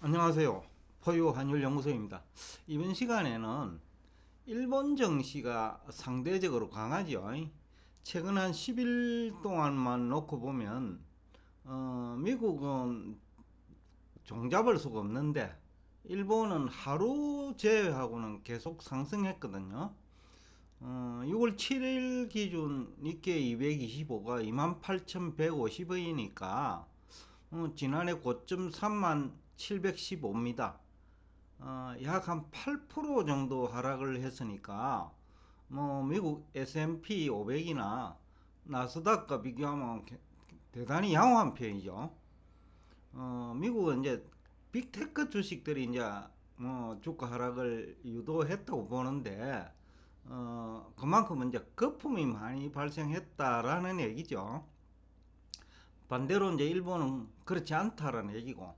안녕하세요. 포유 한율연구소입니다. 이번 시간에는 일본 증시가 상대적으로 강하죠. 최근 한 10일 동안만 놓고 보면 미국은 종잡을 수가 없는데 일본은 하루 제외하고는 계속 상승했거든요. 6월 7일 기준 니케이 225가 28,150원이니까 지난해 고점 37,715입니다. 약 한 8% 정도 하락을 했으니까 미국 S&P 500이나 나스닥과 비교하면 대단히 양호한 편이죠. 미국은 이제 빅테크 주식들이 이제 주가 하락을 유도했다고 보는데 그만큼 이제 거품이 많이 발생했다라는 얘기죠. 반대로 이제 일본은 그렇지 않다라는 얘기고,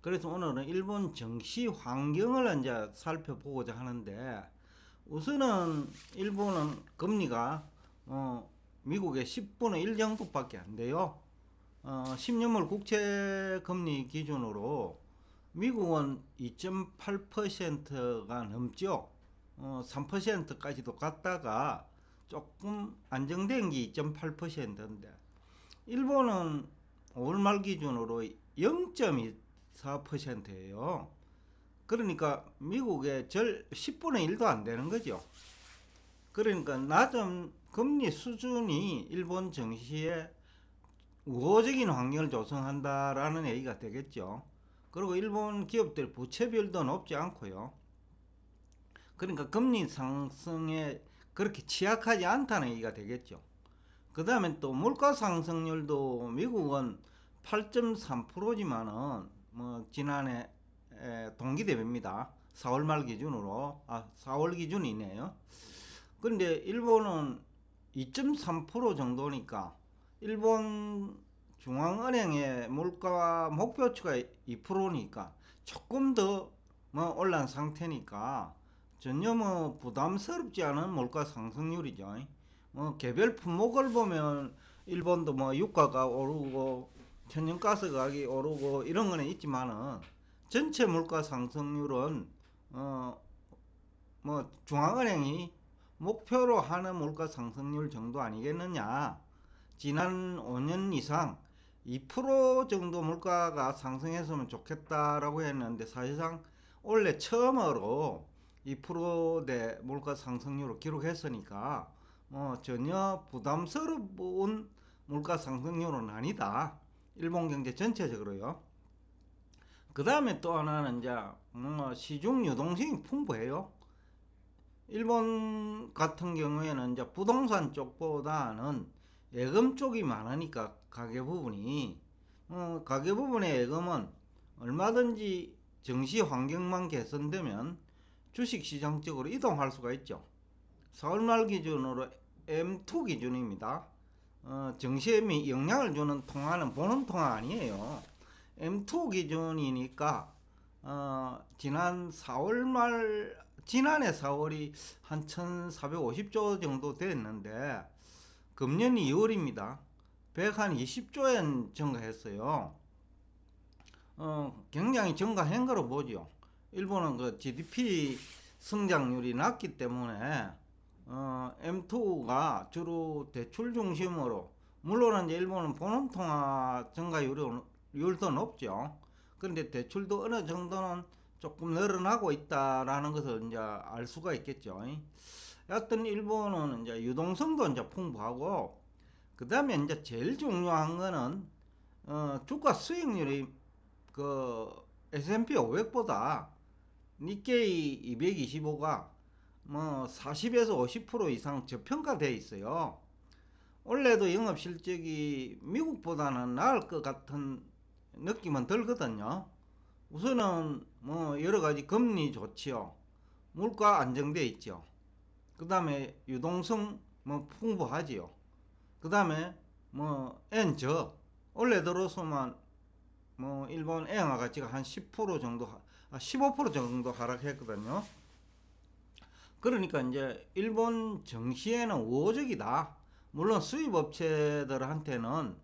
그래서 오늘은 일본 증시 환경을 이제 살펴보고자 하는데, 우선은 일본은 금리가 미국의 10분의 1 정도밖에 안 돼요. 10년물 국채 금리 기준으로 미국은 2.8%가 넘죠. 3%까지도 갔다가 조금 안정된 게 2.8%인데, 일본은 5월 말 기준으로 0.24%예요. 그러니까 미국의 10분의 1도 안 되는 거죠. 그러니까 낮은 금리 수준이 일본 증시에 우호적인 환경을 조성한다라는 얘기가 되겠죠. 그리고 일본 기업들 부채비율도 높지 않고요. 그러니까 금리 상승에 그렇게 취약하지 않다는 얘기가 되겠죠. 그 다음에 또 물가 상승률도 미국은 8.3%지만은 지난해 동기 대비입니다. 4월 말 기준으로 4월 기준이네요. 그런데 일본은 2.3% 정도니까 일본 중앙은행의 물가 목표치가 2%니까 조금 더 올란 상태니까 전혀 부담스럽지 않은 물가 상승률이죠. 개별 품목을 보면 일본도 유가가 오르고 천연가스 가격이 오르고 이런 거는 있지만은 전체 물가 상승률은 어, 중앙은행이 목표로 하는 물가 상승률 정도 아니겠느냐. 지난 5년 이상 2% 정도 물가가 상승했으면 좋겠다라고 했는데, 사실상 올해 처음으로 2%대 물가 상승률을 기록했으니까 전혀 부담스러운 물가 상승률은 아니다. 일본 경제 전체적으로요. 그 다음에 또 하나는 이제 시중 유동성이 풍부해요. 일본 같은 경우에는 이제 부동산 쪽보다는 예금 쪽이 많으니까 가계 부분의 예금은 얼마든지 증시 환경만 개선되면 주식시장 쪽으로 이동할 수가 있죠. 4월 말 기준으로 M2 기준입니다. 증시에 영향을 주는 통화는 보는 통화 아니에요. M2 기준이니까 지난해 4월이 한 1450조 정도 됐는데, 금년 2월입니다. 120조엔 증가했어요. 굉장히 증가한 거로 보죠. 일본은 그 GDP 성장률이 낮기 때문에 M2가 주로 대출 중심으로, 물론 이제 일본은 보험통화 증가율도 높죠. 그런데 대출도 어느 정도는 조금 늘어나고 있다라는 것을 이제 알 수가 있겠죠. 여하튼 일본은 이제 유동성도 이제 풍부하고, 그 다음에 이제 제일 중요한 거는 주가 수익률이 그 S&P 500보다 니케이 225가 40에서 50% 이상 저평가되어 있어요. 올해도 영업 실적이 미국보다는 나을 것 같은 느낌은 들거든요. 우선은 여러 가지 금리 좋지요. 물가 안정돼 있죠. 그 다음에 유동성 풍부하지요. 그 다음에 엔저 올해 들어서만 일본 엔화 가치가 한 10% 정도 15% 정도 하락했거든요. 그러니까 이제 일본 증시에는 우호적이다. 물론 수입 업체들한테는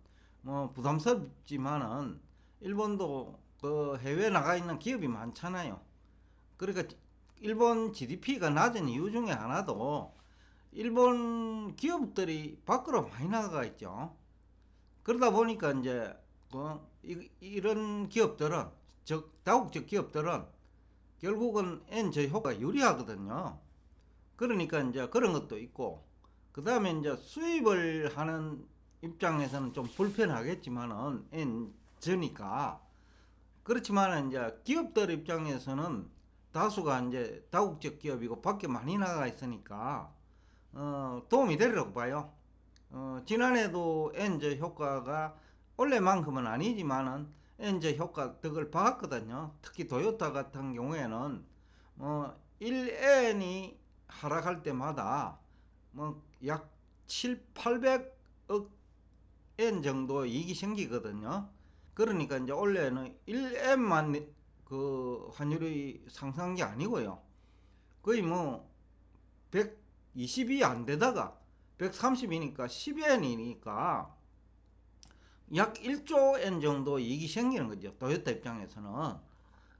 부담스럽지만은 일본도 그 해외 나가 있는 기업이 많잖아요. 그러니까 일본 GDP가 낮은 이유 중에 하나도 일본 기업들이 밖으로 많이 나가 있죠. 그러다 보니까 이제 이런 기업들은, 즉 다국적 기업들은 결국은 엔저 효과가 유리하거든요. 그러니까 이제 그런 것도 있고, 그 다음에 이제 수입을 하는 입장에서는 좀 불편하겠지만은 엔저니까. 그렇지만 이제 기업들 입장에서는 다수가 이제 다국적 기업이고 밖에 많이 나가 있으니까 도움이 되리라고 봐요. 지난해도 엔저 효과가 원래만큼은 아니지만은 엔저 효과 덕을 봤거든요. 특히 토요타 같은 경우에는 1엔이 하락할 때마다 약 7, 800억 엔 정도 이익이 생기거든요. 그러니까 이제 원래는 1엔만 그 환율이 상승한 게 아니고요. 거의 120이 안 되다가 130이니까 10엔이니까 약 1조 엔 정도 이익이 생기는 거죠. 토요타 입장에서는.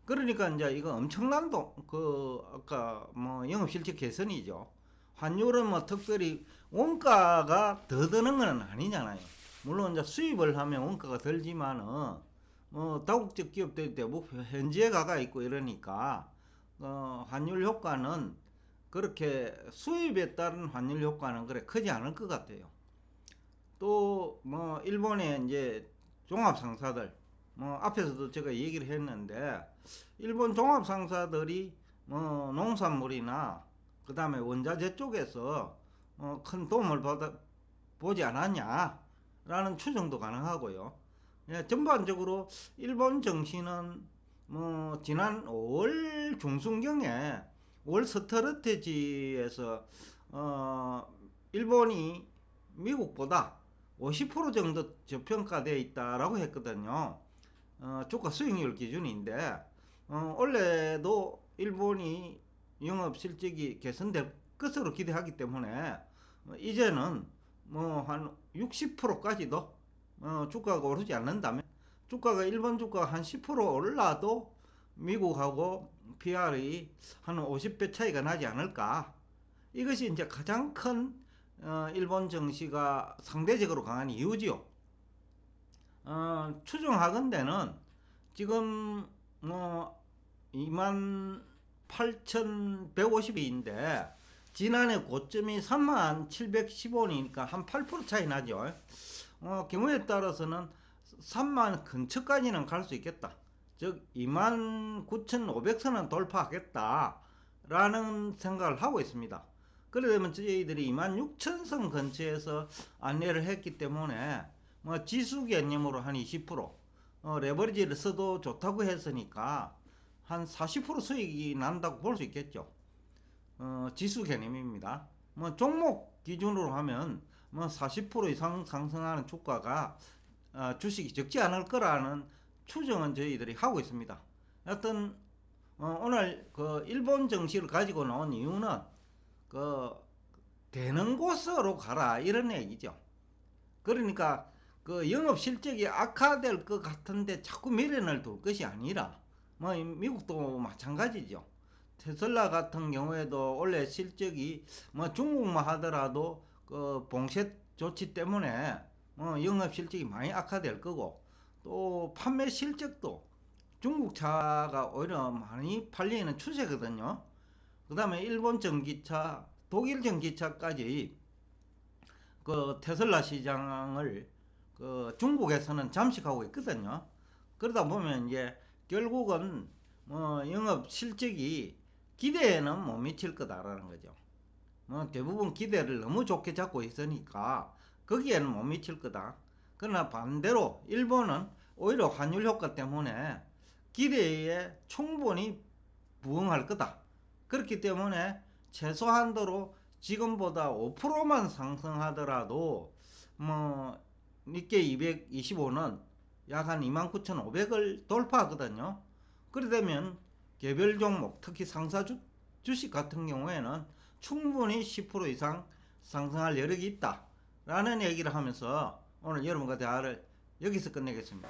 그러니까 이제 이거 엄청난 아까 영업실적 개선이죠. 환율은 특별히 원가가 더 드는 건 아니잖아요. 물론 이제 수입을 하면 원가가 들지만은 다국적 기업들이 대부분 현지에 가가 있고 이러니까 환율 효과는 그렇게 수입에 따른 환율 효과는 그래 크지 않을 것 같아요. 또 일본의 이제 종합 상사들, 앞에서도 제가 얘기를 했는데 일본 종합 상사들이 농산물이나 그 다음에 원자재 쪽에서 큰 도움을 보지 않았냐라는 추정도 가능하고요. 예, 전반적으로 일본 정시는 지난 5월 중순경에 월 스트레티지에서 일본이 미국보다 50% 정도 저평가되어 있다라고 했거든요. 주가 수익률 기준인데 원래도 일본이 영업 실적이 개선될 것으로 기대하기 때문에 이제는 한 60%까지도 주가가 오르지 않는다면, 주가가 일본 주가가 한 10% 올라도 미국하고 PR이 한 50배 차이가 나지 않을까. 이것이 이제 가장 큰 일본 증시가 상대적으로 강한 이유지요. 추정하건대는 지금 28,150원인데 지난해 고점이 37,710원이니까 한 8% 차이 나죠. 경우에 따라서는 3만 근처까지는 갈 수 있겠다. 즉 29,500선은 돌파하겠다 라는 생각을 하고 있습니다. 그러려면 저희들이 26,000선 근처에서 안내를 했기 때문에 지수 개념으로 한 20%, 레버리지를 써도 좋다고 했으니까 한 40% 수익이 난다고 볼 수 있겠죠. 지수 개념입니다. 종목 기준으로 하면 40% 이상 상승하는 주가가 주식이 적지 않을 거라는 추정은 저희들이 하고 있습니다. 하여튼 오늘 그 일본 정시를 가지고 나온 이유는 그 되는 곳으로 가라 이런 얘기죠. 그러니까 그 영업 실적이 악화될 것 같은데 자꾸 미련을 둘 것이 아니라 미국도 마찬가지죠. 테슬라 같은 경우에도 원래 실적이 중국만 하더라도 그 봉쇄 조치 때문에 영업 실적이 많이 악화될 거고, 또 판매 실적도 중국 차가 오히려 많이 팔리는 추세거든요. 그 다음에 일본 전기차, 독일 전기차까지 그 테슬라 시장을 그 중국에서는 잠식하고 있거든요. 그러다 보면 이제 결국은 영업 실적이 기대에는 못 미칠 거다라는 거죠. 대부분 기대를 너무 좋게 잡고 있으니까 거기에는 못 미칠 거다. 그러나 반대로 일본은 오히려 환율 효과 때문에 기대에 충분히 부응할 거다. 그렇기 때문에 최소한도로 지금보다 5%만 상승하더라도 니케 225는 약 한 29,500을 돌파하거든요. 그러려면 개별 종목, 특히 상사 주식 같은 경우에는 충분히 10% 이상 상승할 여력이 있다 라는 얘기를 하면서 오늘 여러분과 대화를 여기서 끝내겠습니다.